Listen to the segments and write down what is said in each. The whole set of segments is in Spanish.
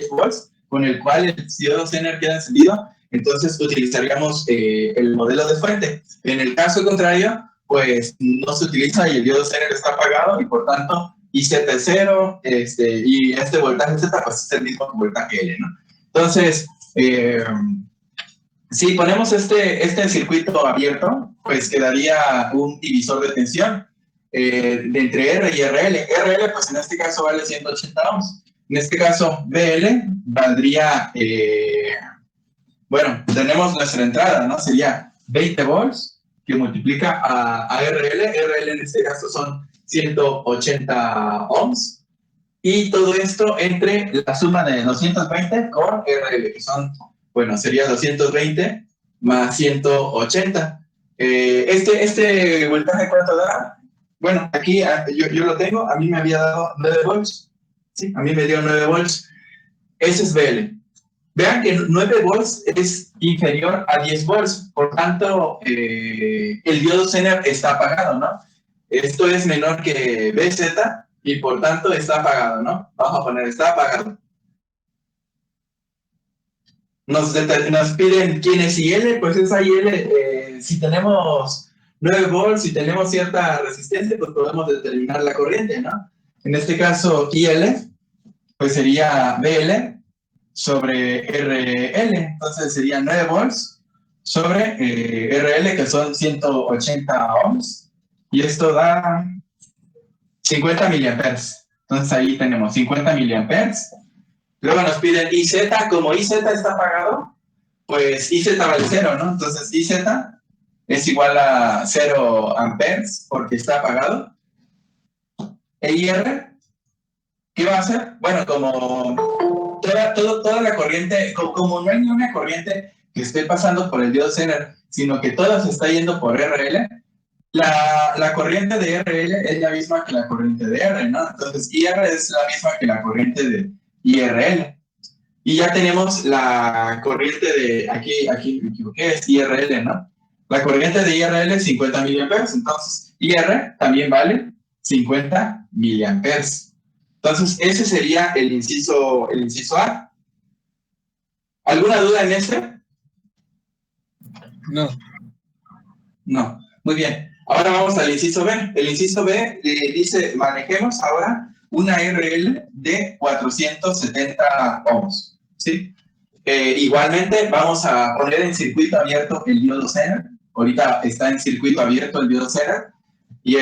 10 volts, con el cual el diodo Zener queda encendido, entonces utilizaríamos el modelo de fuente. En el caso contrario, pues no se utiliza y el diodo Zener está apagado y por tanto IZ es 0 y este voltaje Z pues es el mismo que voltaje L, ¿no? Entonces, si ponemos este circuito abierto, pues quedaría un divisor de tensión de entre R y RL. RL, pues en este caso vale 180 ohms. En este caso, BL valdría, bueno, tenemos nuestra entrada, ¿no? Sería 20 volts que multiplica a RL. RL en este caso son 180 ohms. Y todo esto entre la suma de 220 con RL, que son, bueno, sería 220 más 180. Este voltaje, ¿cuánto da? Bueno, aquí yo lo tengo, a mí me había dado 9 volts. Sí, a mí me dio 9 volts. Ese es BL. Vean que 9 volts es inferior a 10 volts, por tanto, el diodo Zener está apagado, ¿no? Esto es menor que BZ y por tanto está apagado, ¿no? Vamos a poner, está apagado. Nos piden quién es IL, pues esa IL, si tenemos 9 volts, si tenemos cierta resistencia, pues podemos determinar la corriente, ¿no? En este caso, IL, pues sería BL sobre RL, entonces sería 9 volts sobre RL, que son 180 ohms, y esto da 50 miliamperes. Entonces ahí tenemos 50 miliamperes. Luego nos piden IZ, como IZ está apagado, pues IZ vale 0, ¿no? Entonces IZ es igual a 0 amperes porque está apagado. E IR, ¿qué va a hacer? Bueno, como toda la corriente, como no hay ni una corriente que esté pasando por el diodo Zener, sino que toda se está yendo por RL, la corriente de RL es la misma que la corriente de R, ¿no? Entonces IR es la misma que la corriente de IRL. Y ya tenemos la corriente de, aquí me equivoqué, es IRL, ¿no? La corriente de IRL es 50 miliamperes, entonces IR también vale 50 miliamperes. Entonces ese sería el inciso A. ¿Alguna duda en este? No. No. Muy bien. Ahora vamos al inciso B. El inciso B dice, manejemos ahora una RL de 470 ohms, ¿sí? Igualmente vamos a poner en circuito abierto el diodo Zener. Ahorita está en circuito abierto el diodo Zener. Y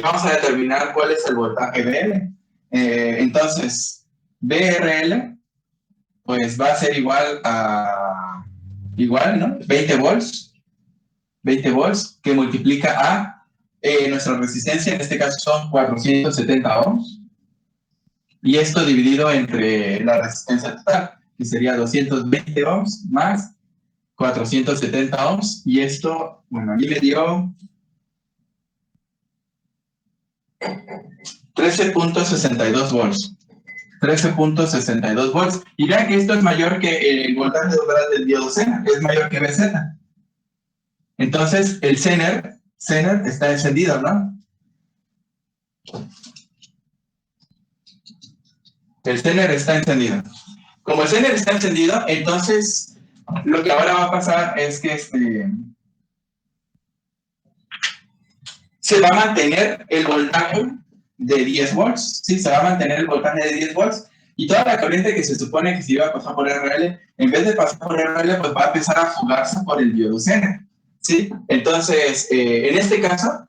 vamos a determinar cuál es el voltaje BL. Entonces, BRL pues va a ser igual, ¿no? 20 volts. 20 volts que multiplica a nuestra resistencia, en este caso son 470 ohms. Y esto dividido entre la resistencia total, que sería 220 ohms más 470 ohms. Y esto, bueno, a mí me dio 13.62 volts. 13.62 volts. Y vean que esto es mayor que el voltaje total del diodo Zener, es mayor que BZ. Entonces, el Zener está encendido, ¿no? El Zener está encendido. Como el Zener está encendido, entonces lo que ahora va a pasar es que se va a mantener el voltaje de 10 volts, ¿sí? Se va a mantener el voltaje de 10 volts y toda la corriente que se supone que se iba a pasar por RL, en vez de pasar por RL, pues va a empezar a fugarse por el diodo Zener, ¿sí? Entonces, en este caso,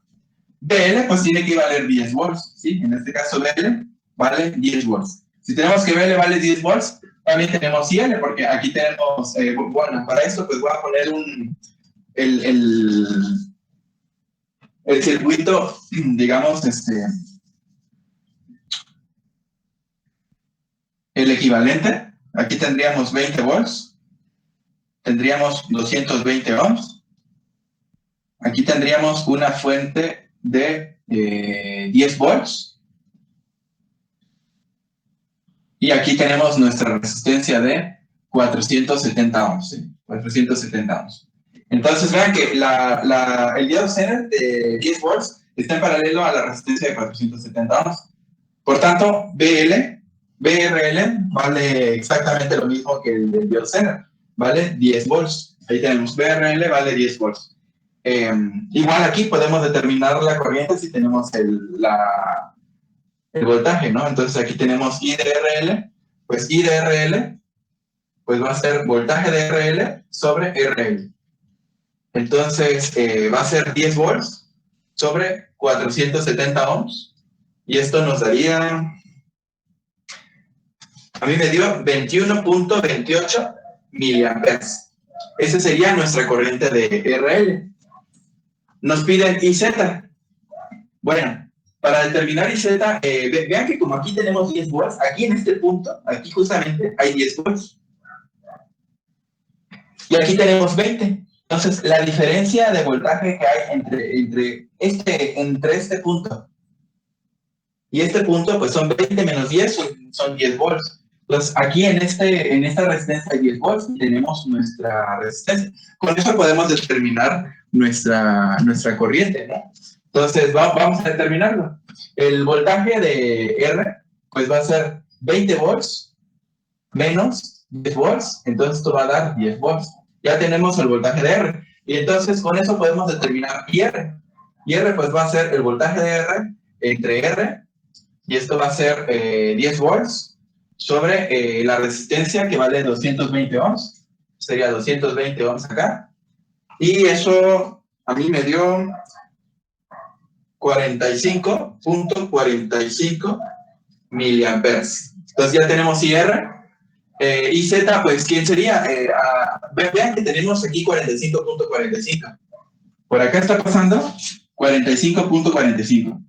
BL pues tiene que valer 10 volts, ¿sí? En este caso BL vale 10 volts. Si tenemos que BL vale 10 volts, también tenemos IL, porque aquí tenemos, bueno, para esto pues voy a poner el circuito, digamos, el equivalente. Aquí tendríamos 20 volts, tendríamos 220 ohms. Aquí tendríamos una fuente de 10 volts. Y aquí tenemos nuestra resistencia de 470 ohms, ¿sí? 470 ohms. Entonces vean que el diodo Zener de 10 volts está en paralelo a la resistencia de 470 ohms. Por tanto, BL VRL vale exactamente lo mismo que el del diodo Zener, vale 10 volts. Ahí tenemos VRL vale 10 volts. Igual aquí podemos determinar la corriente si tenemos el voltaje, ¿no? Entonces aquí tenemos IDRL, pues IDRL pues va a ser voltaje de RL sobre RL. Entonces va a ser 10 volts sobre 470 ohms y esto nos daría, a mí me dio 21.28 miliamperes. Esa sería nuestra corriente de RL. Nos piden IZ. Bueno, para determinar IZ, vean que como aquí tenemos 10 volts, aquí en este punto, aquí justamente hay 10 volts. Y aquí tenemos 20. Entonces, la diferencia de voltaje que hay entre este punto y este punto, pues son 20 menos 10, son 10 volts. Entonces, aquí en esta resistencia hay 10 volts y tenemos nuestra resistencia. Con eso podemos determinar nuestra corriente, ¿no? Entonces, vamos a determinarlo. El voltaje de R, pues va a ser 20 volts menos 10 volts, entonces esto va a dar 10 volts. Ya tenemos el voltaje de R. Y entonces con eso podemos determinar IR. IR pues va a ser el voltaje de R entre R, y esto va a ser 10 volts sobre la resistencia que vale 220 ohms. Sería 220 ohms acá. Y eso a mí me dio 45.45 miliamperes. Entonces ya tenemos IR. Y Z, pues, ¿quién sería? Vean que tenemos aquí 45.45. Por acá está pasando 45.45.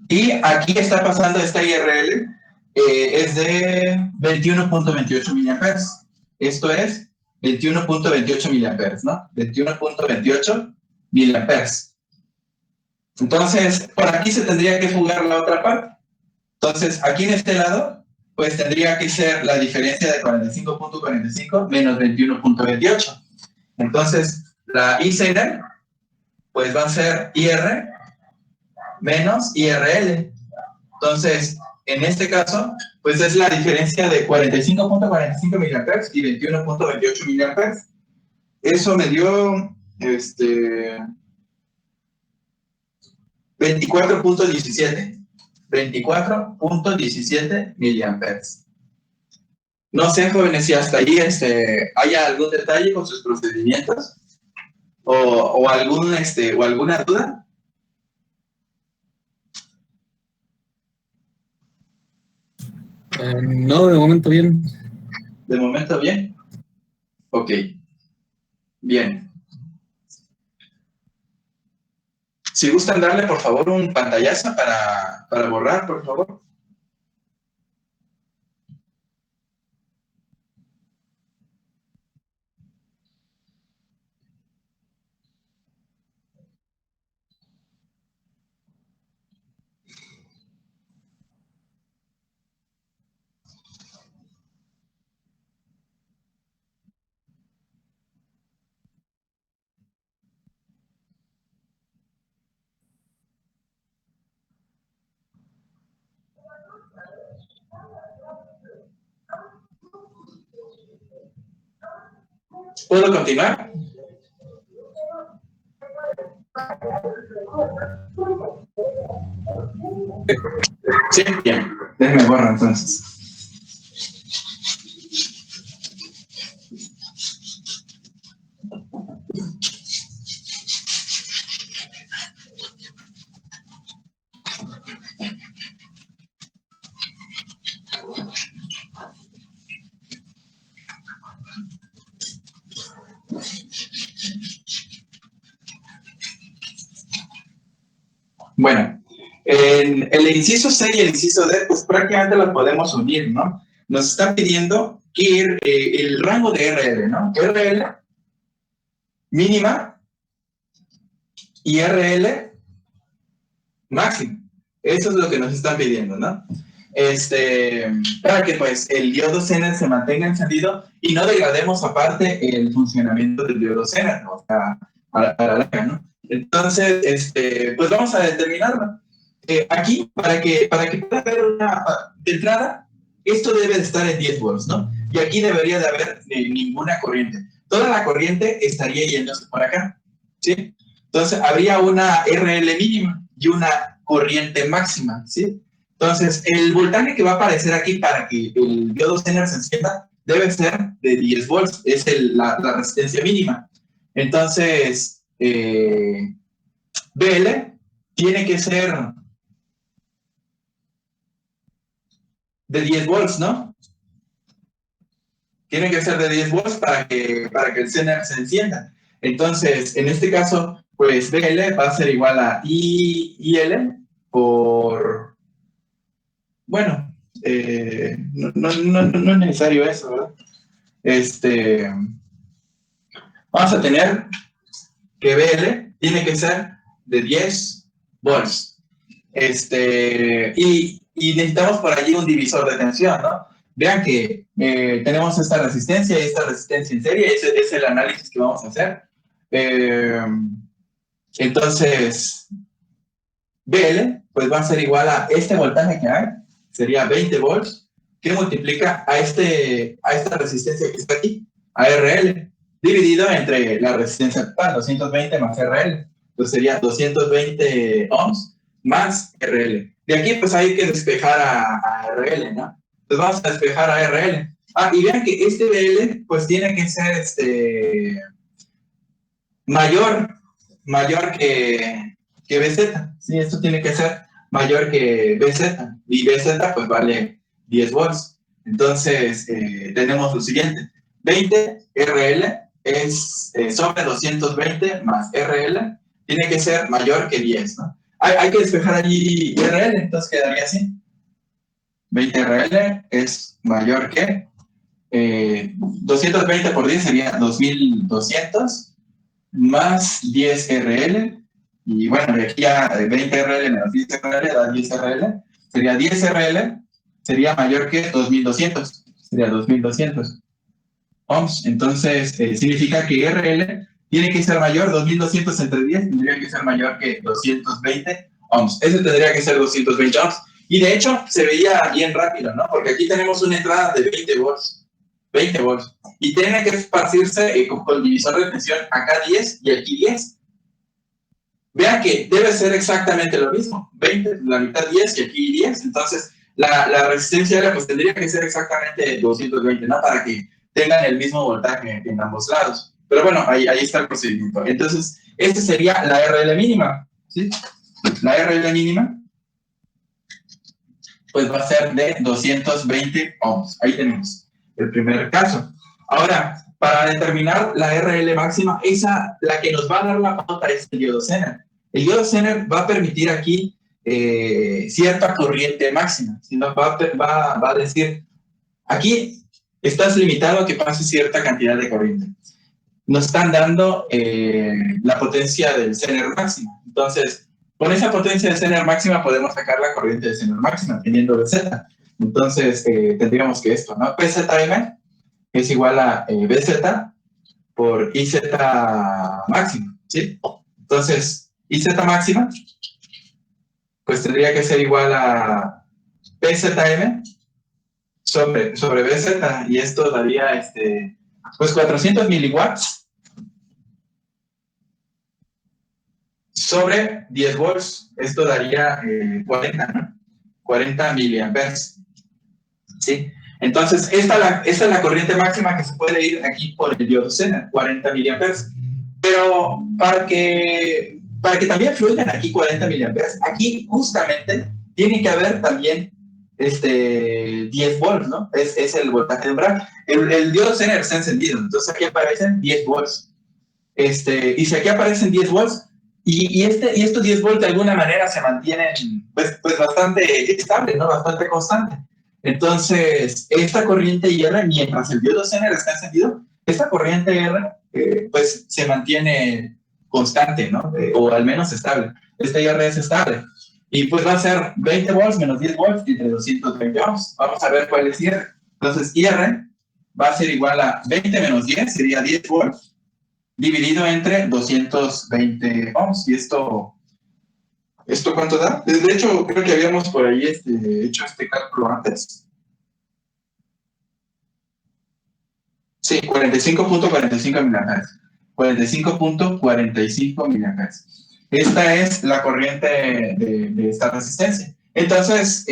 Y aquí está pasando esta IRL, es de 21.28 miliamperes. Esto es 21.28 miliamperes, ¿no? 21.28 miliamperes. Entonces, por aquí se tendría que jugar la otra parte. Entonces, aquí en este lado, pues tendría que ser la diferencia de 45.45 menos 21.28. Entonces, la ICN, pues va a ser IR menos IRL. Entonces, en este caso, pues es la diferencia de 45.45 miliamperes y 21.28 miliamperes. Eso me dio 24.17. 24.17 miliamperes. No sé, jóvenes, si hasta ahí haya algún detalle con sus procedimientos o alguna duda. No, de momento bien. ¿De momento bien? Ok. Bien. Si gustan darle, por favor, un pantallazo para borrar, por favor. ¿Puedo continuar? Sí, bien. Déjenme borrar entonces. Bueno, en el inciso C y el inciso D, pues prácticamente los podemos unir, ¿no? Nos están pidiendo que el rango de RL, ¿no? RL mínima y RL máximo. Eso es lo que nos están pidiendo, ¿no? Para que pues el diodo Zener se mantenga encendido y no degrademos aparte el funcionamiento del diodo Zener, ¿no? A la larga, ¿no? Entonces, pues vamos a determinarlo. aquí, para que pueda haber una de entrada, esto debe de estar en 10 volts, ¿no? Y aquí debería de haber ninguna corriente. Toda la corriente estaría yéndose por acá, ¿sí? Entonces, habría una RL mínima y una corriente máxima, ¿sí? Entonces, el voltaje que va a aparecer aquí para que el diodo Zener se encienda debe ser de 10 volts, es la resistencia mínima. Entonces, BL tiene que ser de 10 volts, ¿no? Tiene que ser de 10 volts para que el Zener se encienda. Entonces, en este caso, pues BL va a ser igual a IL por, bueno, no es necesario eso, ¿verdad? Vamos a tener que BL tiene que ser de 10 volts. Y necesitamos por allí un divisor de tensión, ¿no? Vean que tenemos esta resistencia y esta resistencia en serie, ese es el análisis que vamos a hacer. Entonces, BL pues va a ser igual a este voltaje que hay, sería 20 volts, que multiplica a esta resistencia que está aquí, a RL, dividido entre la resistencia actual, 220 más RL. Entonces sería 220 ohms más RL. De aquí pues hay que despejar a RL, ¿no? Entonces vamos a despejar a RL. Ah, y vean que este BL pues tiene que ser mayor que BZ. Sí, esto tiene que ser mayor que BZ. Y BZ pues vale 10 volts. Entonces tenemos lo siguiente. 20 RL es sobre 220 más RL tiene que ser mayor que 10, ¿no? Hay que despejar allí RL, entonces quedaría así. 20 RL es mayor que 220 por 10 sería 2200 más 10 RL, y bueno, de aquí a 20 RL menos 10 RL da 10 RL, sería 10 RL, sería mayor que 2200, sería 2200 ohms, entonces significa que RL tiene que ser mayor, 2200 entre 10 tendría que ser mayor que 220 ohms, ese tendría que ser 220 ohms, y de hecho se veía bien rápido, ¿no? Porque aquí tenemos una entrada de 20 volts, 20 volts. Y tiene que esparcirse con el divisor de tensión acá 10 y aquí 10. Vean que debe ser exactamente lo mismo. 20, la mitad 10 y aquí 10. Entonces, la resistencia pues tendría que ser exactamente 220, ¿no? Para que tengan el mismo voltaje en ambos lados. Pero bueno, ahí está el procedimiento. Entonces, esta sería la RL mínima, ¿sí? La RL mínima pues va a ser de 220 ohms. Ahí tenemos el primer caso. Ahora, para determinar la RL máxima, la que nos va a dar la pauta es el diodo Zener. El diodo Zener va a permitir aquí cierta corriente máxima. ¿Sí? Va a decir, aquí estás limitado a que pase cierta cantidad de corriente. Nos están dando la potencia del Zener máxima. Entonces, con esa potencia de Zener máxima podemos sacar la corriente de Zener máxima teniendo BZ. Entonces, tendríamos que esto, ¿no? PZM es igual a BZ por IZ máxima, ¿sí? Entonces, IZ máxima, pues tendría que ser igual a PZM sobre BZ, y esto daría, pues 400 miliwatts sobre 10 volts, esto daría 40, ¿no? 40 miliamperes, ¿sí? Entonces, esta es la corriente máxima que se puede ir aquí por el diodo Zener, 40 miliamperes. Pero para que también fluyan aquí 40 miliamperes, aquí justamente tiene que haber también 10 volts, ¿no? Es el voltaje de umbral. El diodo Zener está encendido, entonces aquí aparecen 10 volts. Y si aquí aparecen 10 volts, y estos 10 volts de alguna manera se mantienen pues bastante estable, ¿no? Bastante constante. Entonces, esta corriente IR, mientras el diodo Zener está encendido, esta corriente IR pues se mantiene constante, ¿no? O al menos estable. Esta IR es estable. Y pues va a ser 20 volts menos 10 volts entre 220 ohms. Vamos a ver cuál es IR. Entonces, IR va a ser igual a 20 menos 10, sería 10 volts, dividido entre 220 ohms. Y esto ¿Esto cuánto da? De hecho, creo que habíamos por ahí hecho este cálculo antes. Sí, 45.45 miliamperes. 45.45 miliamperes. Esta es la corriente de esta resistencia. Entonces,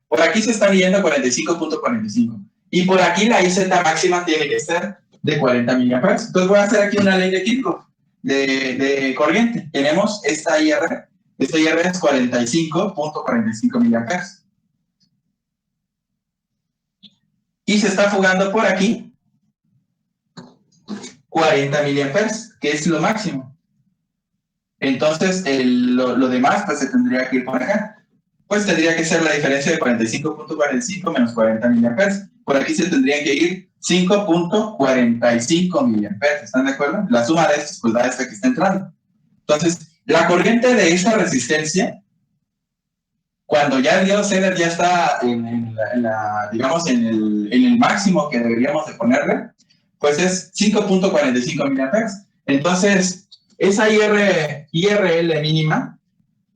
por aquí se está midiendo 45.45. Y por aquí la IZ máxima tiene que ser de 40 miliamperes. Entonces voy a hacer aquí una ley de Kirchhoff de corriente. Tenemos esta IR. Esta IR es 45.45 miliamperes. Y se está fugando por aquí 40 miliamperes, que es lo máximo. Entonces, lo demás pues se tendría que ir por acá. Pues tendría que ser la diferencia de 45.45 menos 40 miliamperes. Por aquí se tendrían que ir 5.45 miliamperes. ¿Están de acuerdo? La suma de estos pues da esta que está entrando. Entonces, la corriente de esta resistencia, cuando ya el diodo Zener ya está digamos, en el máximo que deberíamos de ponerle, pues es 5.45 miliamperes. Entonces, esa IRL mínima,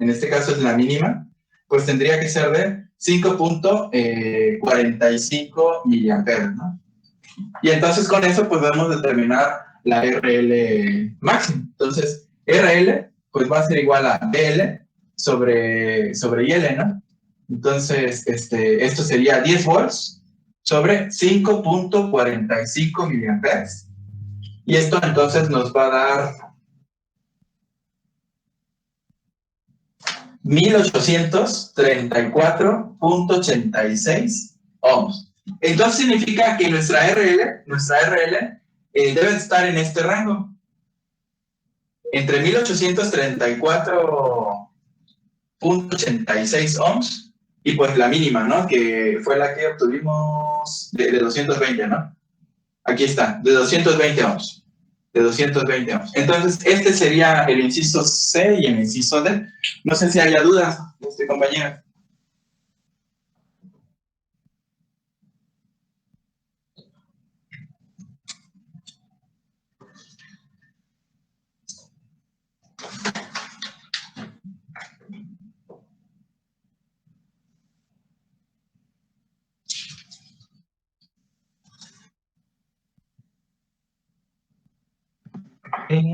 en este caso es la mínima, pues tendría que ser de 5.45 miliamperes, ¿no? Y entonces con eso pues podemos determinar la RL máxima. Entonces, RL pues va a ser igual a DL sobre IL, ¿no? Entonces, esto sería 10 volts sobre 5.45 miliamperes. Y esto entonces nos va a dar 1834.86 ohms. Entonces significa que nuestra RL debe estar en este rango, entre 1834.86 ohms y pues la mínima, ¿no? Que fue la que obtuvimos de 220, ¿no? Aquí está, de 220 ohms. De 220 ohms. Entonces, este sería el inciso C y el inciso D. No sé si haya dudas, compañero.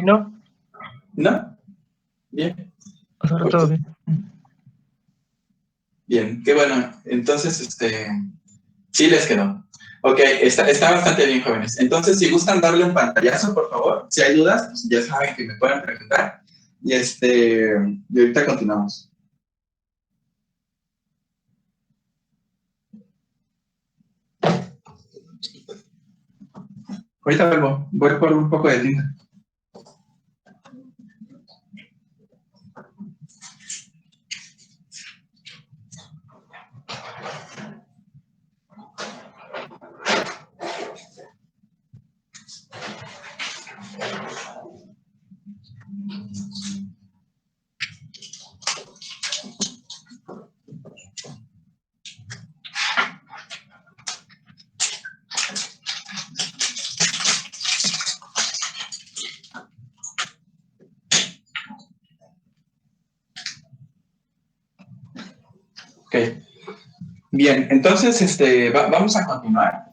No. ¿No? Bien. Ahora todo bien. Bien, qué bueno. Entonces, sí les quedó. Ok, está bastante bien, jóvenes. Entonces, si gustan darle un pantallazo, por favor. Si hay dudas, pues ya saben que me pueden preguntar. Y y ahorita continuamos. Ahorita vuelvo. Voy por un poco de tinta. Ok. Bien, entonces vamos a continuar.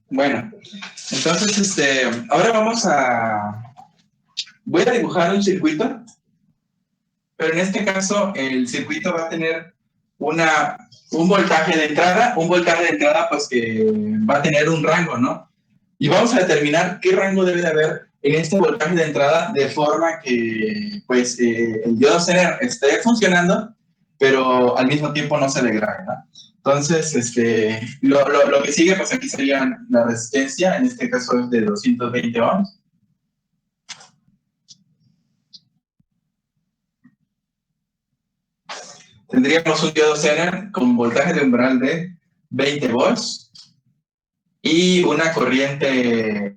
Bueno, entonces, ahora voy a dibujar un circuito, pero en este caso el circuito va a tener un voltaje de entrada pues que va a tener un rango, ¿no? Y vamos a determinar qué rango debe de haber en este voltaje de entrada de forma que, pues, el diodo Zener esté funcionando, pero al mismo tiempo no se degrade, ¿no? Entonces, lo que sigue, pues aquí sería la resistencia, en este caso es de 220 ohms. tendríamos un diodo Zener con voltaje de umbral de 20 volts y una corriente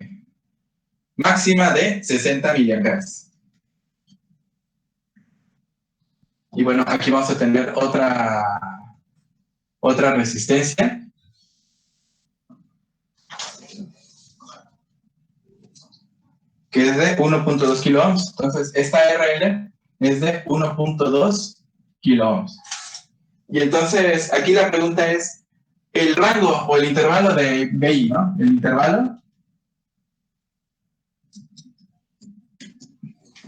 máxima de 60 miliamperes. Y bueno, aquí vamos a tener otra resistencia. Que es de 1.2 kilo ohms. Entonces, esta RL es de 1.2 kilo ohms. Y entonces, aquí la pregunta es, el rango o el intervalo de BI, ¿no? El intervalo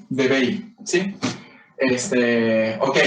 de BI, ¿sí? Ok.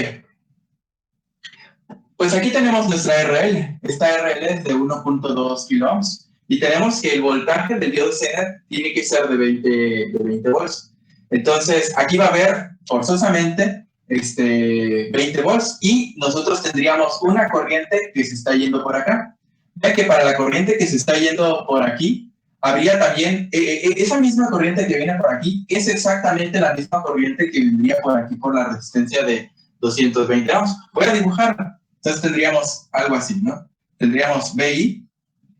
Pues aquí tenemos nuestra RL. Esta RL es de 1.2 kilo ohms. Y tenemos que el voltaje del diodo Zener tiene que ser de 20 volts. Entonces, aquí va a haber forzosamente 20 volts y nosotros tendríamos una corriente que se está yendo por acá. Ya que para la corriente que se está yendo por aquí, habría también esa misma corriente que viene por aquí, es exactamente la misma corriente que vendría por aquí por la resistencia de 220 ohms. Voy a dibujarla. Entonces tendríamos algo así, ¿no? Tendríamos BI,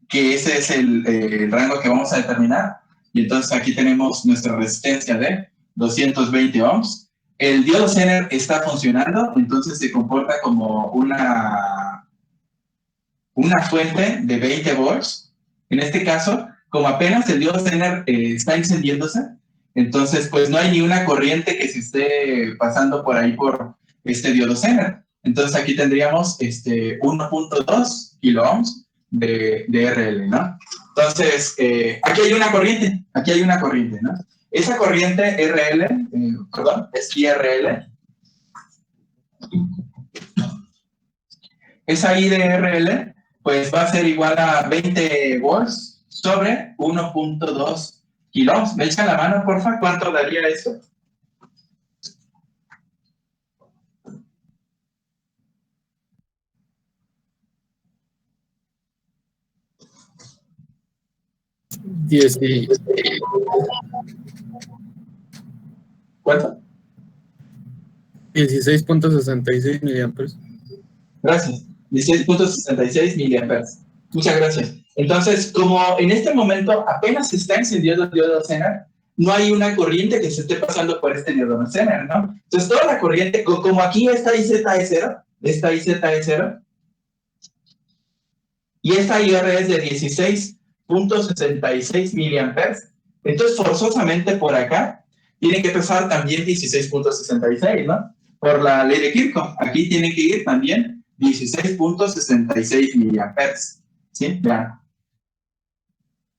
que ese es el rango que vamos a determinar. Y entonces aquí tenemos nuestra resistencia de 220 ohms. El diodo Zener está funcionando, entonces se comporta como una fuente de 20 volts. En este caso, como apenas el diodo Zener está encendiéndose, entonces pues no hay ni una corriente que se esté pasando por ahí por este diodo Zener. Entonces aquí tendríamos 1.2 kilo ohms de RL, ¿no? Entonces, aquí hay una corriente, ¿no? Esa corriente RL, perdón, es IRL. Esa IDRL pues va a ser igual a 20 volts sobre 1.2 kilo ohms. ¿Me echan la mano, porfa? ¿Cuánto daría eso? ¿Cuánto? 16.66 miliamperes. Gracias. 16.66 miliamperes. Muchas gracias. Entonces, como en este momento apenas se está encendiendo el diodo Zener, no hay una corriente que se esté pasando por este diodo Zener, ¿no? Entonces, toda la corriente, como aquí esta IZ es 0, esta IZ es 0, y esta IR es de 16.66 miliamperes, entonces forzosamente por acá tiene que pesar también 16.66, ¿no? Por la ley de Kirchhoff, aquí tiene que ir también 16.66 miliamperes, ¿sí? Vean.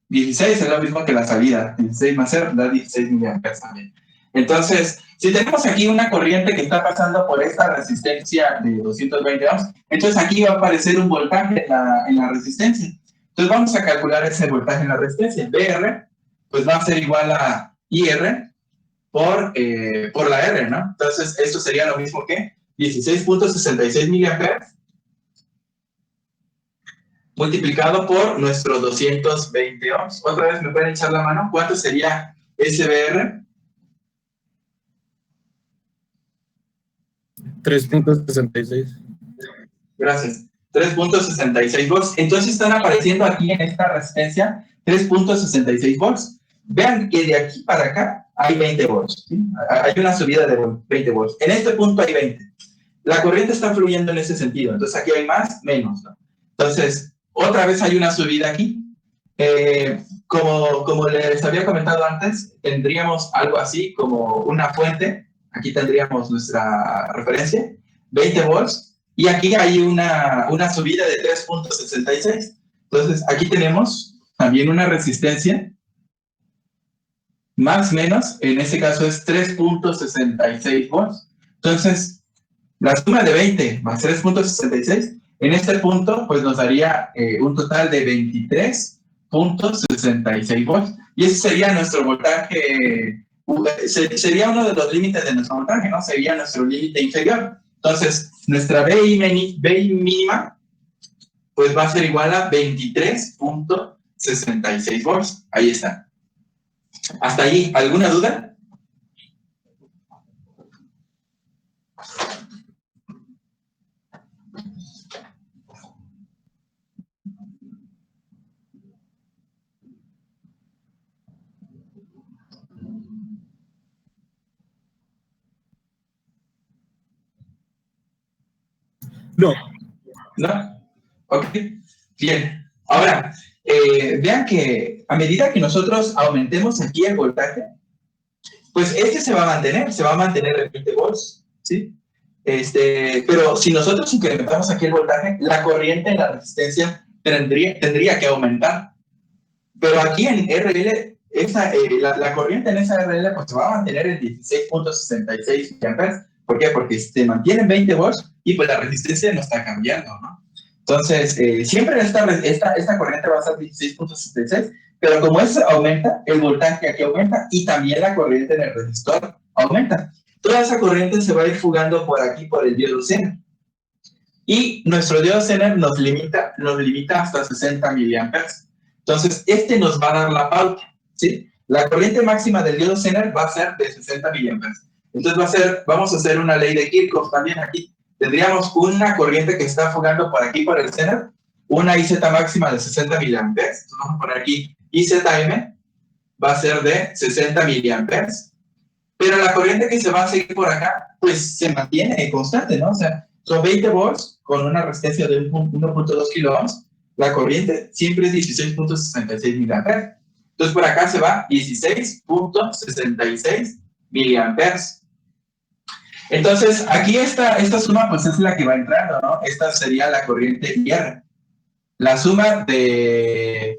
16 es lo mismo que la salida, 16 más 0 da 16 miliamperes también. Entonces, si tenemos aquí una corriente que está pasando por esta resistencia de 220 ohms, entonces aquí va a aparecer un voltaje en la resistencia. Entonces vamos a calcular ese voltaje en la resistencia. BR, pues va a ser igual a IR por la R, ¿no? Entonces esto sería lo mismo que 16.66 miliamperes multiplicado por nuestro 220 ohms. Otra vez me pueden echar la mano. ¿Cuánto sería SBR? 3.66. Gracias. 3.66 volts. Entonces están apareciendo aquí en esta resistencia 3.66 volts. Vean que de aquí para acá hay 20 volts. ¿Sí? Hay una subida de 20 volts. En este punto hay 20. La corriente está fluyendo en ese sentido. Entonces aquí hay más, menos, ¿no? Entonces, otra vez hay una subida aquí. Como les había comentado antes, tendríamos algo así como una fuente. Aquí tendríamos nuestra referencia, 20 volts. Y aquí hay una subida de 3.66. Entonces, aquí tenemos también una resistencia, más o menos, en este caso es 3.66 volts. Entonces, la suma de 20 más 3.66, en este punto, pues nos daría un total de 23.66 volts. Y ese sería nuestro voltaje, sería uno de los límites de nuestro voltaje, ¿no? Sería nuestro límite inferior. Entonces, nuestra BI mínima, pues va a ser igual a 23.66 volts. Ahí está. ¿Hasta ahí alguna duda? No. ¿No? Ok, bien. Ahora, vean que a medida que nosotros aumentemos aquí el voltaje, pues este se va a mantener en 20 volts, ¿sí? Pero si nosotros incrementamos aquí el voltaje, la corriente en la resistencia tendría que aumentar. Pero aquí en RL, la corriente en esa RL pues, se va a mantener en 16.66 mA. ¿Por qué? Porque se mantiene en 20 volts y pues la resistencia no está cambiando, ¿no? Entonces, siempre esta corriente va a ser 16.66, pero como eso aumenta, el voltaje aquí aumenta y también la corriente en el resistor aumenta. Toda esa corriente se va a ir fugando por aquí, por el diodo Zener. Y nuestro diodo Zener nos limita hasta 60 miliamperes. Entonces, nos va a dar la pauta, ¿sí? La corriente máxima del diodo Zener va a ser de 60 miliamperes. Entonces, vamos a hacer una ley de Kirchhoff también aquí. Tendríamos una corriente que está fugando por aquí, por el Zener, una IZ máxima de 60 miliamperes. Entonces, vamos a poner aquí IZM, va a ser de 60 miliamperes. Pero la corriente que se va a seguir por acá, pues se mantiene constante, ¿no? O sea, son 20 volts con una resistencia de 1.2 kiloohms. La corriente siempre es 16.66 miliamperes. Entonces, por acá se va 16.66 miliamperes. Entonces, aquí esta suma, pues es la que va entrando, ¿no? Esta sería la corriente IR. La suma de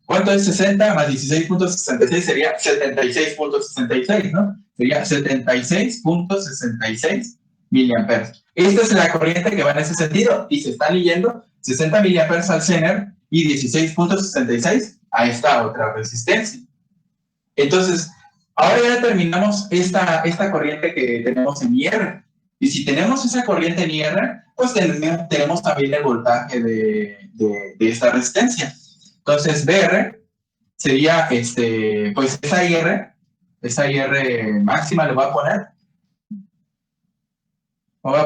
¿cuánto es 60 más 16.66? Sería 76.66, ¿no? Sería 76.66 miliamperes. Esta es la corriente que va en ese sentido y se están yendo 60 miliamperes al Zener y 16.66 a esta otra resistencia. Entonces, ahora ya terminamos esta corriente que tenemos en IR. Y si tenemos esa corriente en IR, pues tenemos también el voltaje de esta resistencia. Entonces, BR sería, pues esa IR máxima le voy a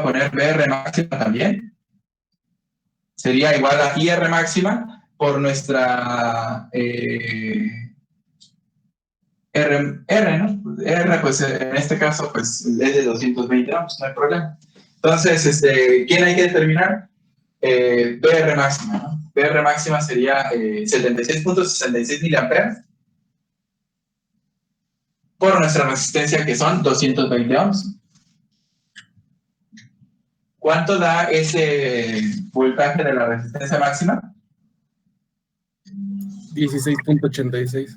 poner BR máxima también. Sería igual a IR máxima por nuestra R, ¿no? R, pues en este caso, pues es de 220 ohms, no hay problema. Entonces, ¿quién hay que determinar? BR máxima, ¿no? BR máxima sería 76.66 miliamperes por nuestra resistencia, que son 220 ohms. ¿Cuánto da ese voltaje de la resistencia máxima? 16.86.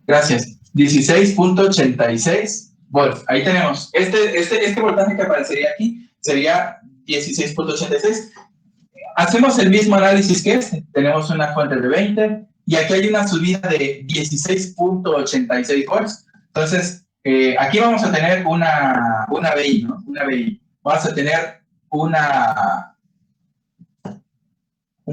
Gracias. 16.86 volts. Ahí tenemos. Este voltaje que aparecería aquí sería 16.86. Hacemos el mismo análisis que este. Tenemos una fuente de 20 y aquí hay una subida de 16.86 volts. Entonces, aquí vamos a tener una BI, ¿no? Una BI. Vamos a tener un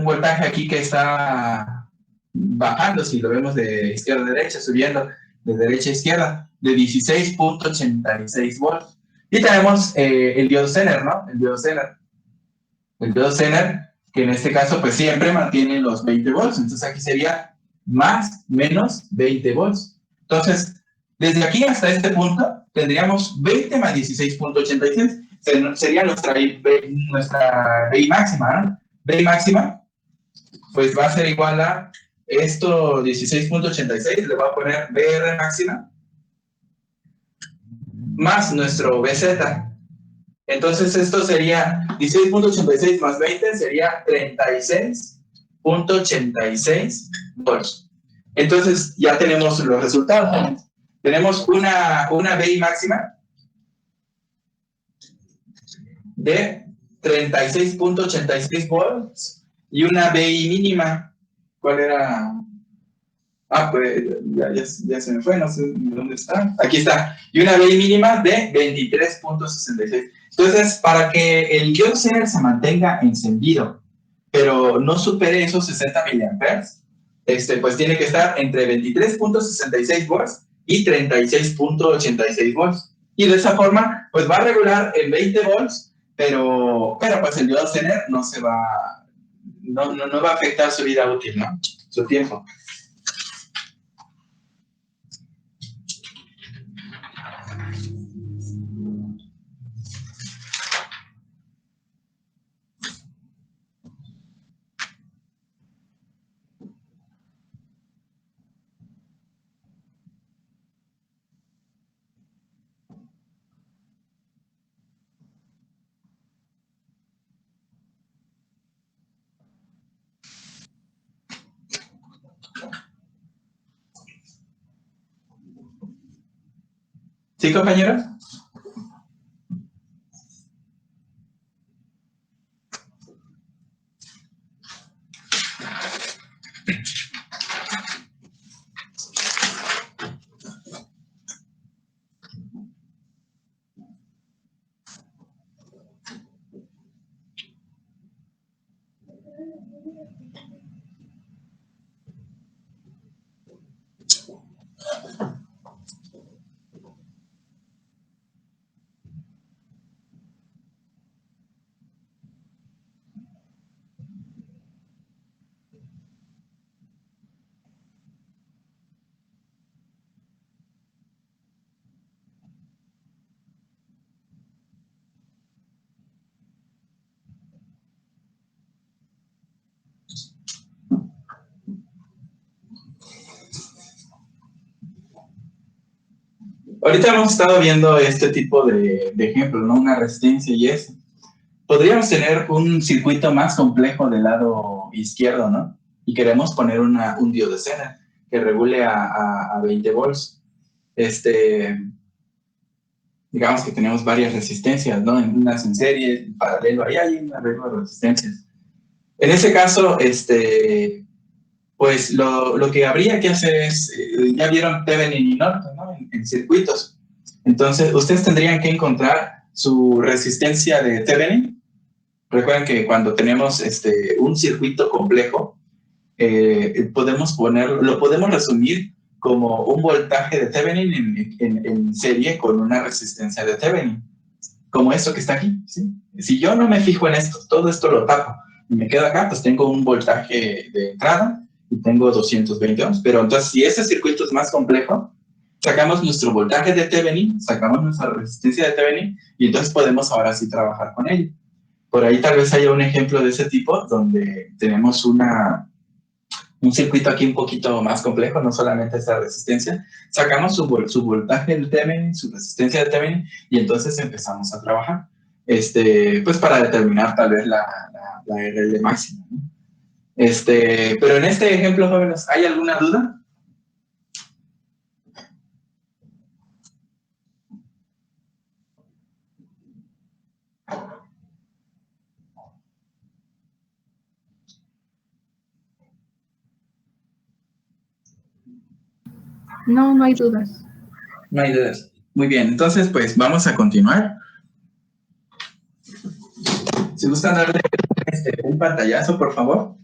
voltaje aquí que está bajando, si lo vemos de izquierda a derecha, subiendo de derecha a izquierda, de 16.86 volts. Y tenemos el diodo Zener, ¿no? El diodo Zener, que en este caso pues siempre mantiene los 20 volts. Entonces aquí sería más menos 20 volts. Entonces, desde aquí hasta este punto tendríamos 20 más 16.86. Sería nuestra BI máxima, ¿no? BI máxima pues va a ser igual a esto 16.86, le voy a poner BR máxima más nuestro BZ. Entonces esto sería 16.86 más 20 sería 36.86 volts. Entonces ya tenemos los resultados. Tenemos una BI máxima de 36.86 volts y una BI mínima. ¿Cuál era? Pues ya se me fue, no sé dónde está. Aquí está. Y una BI mínima de 23.66. Entonces, para que el diodo Zener se mantenga encendido, pero no supere esos 60 miliamperes, pues tiene que estar entre 23.66 volts y 36.86 volts. Y de esa forma, pues va a regular en 20 volts, pero pues el diodo Zener no va a afectar su vida útil, ¿no? Su tiempo. ¿Sí, compañeros? Ahorita hemos estado viendo este tipo de ejemplos, ¿no? Una resistencia y eso. Podríamos tener un circuito más complejo del lado izquierdo, ¿no? Y queremos poner un diodo Zener que regule a 20 volts. Digamos que tenemos varias resistencias, ¿no? Unas en serie, en paralelo, ahí hay un arreglo de resistencias. En ese caso, pues lo que habría que hacer es, ya vieron Thevenin y Norton, ¿no? En circuitos. Entonces, ustedes tendrían que encontrar su resistencia de Thevenin. Recuerden que cuando tenemos un circuito complejo, lo podemos resumir como un voltaje de Thevenin en serie con una resistencia de Thevenin, como esto que está aquí, ¿sí? Si yo no me fijo en esto, todo esto lo tapo y me quedo acá, pues tengo un voltaje de entrada y tengo 220 ohms. Pero entonces, si ese circuito es más complejo, sacamos nuestro voltaje de Thevenin, sacamos nuestra resistencia de Thevenin y entonces podemos ahora sí trabajar con ello. Por ahí tal vez haya un ejemplo de ese tipo donde tenemos un circuito aquí un poquito más complejo, no solamente esta resistencia, sacamos su voltaje de Thevenin, su resistencia de Thevenin, y entonces empezamos a trabajar, pues para determinar tal vez la RL máxima, ¿no? Pero en este ejemplo, jóvenes, ¿hay alguna duda? No, no hay dudas. No hay dudas. Muy bien, entonces pues vamos a continuar. Si gustan darle un pantallazo, por favor.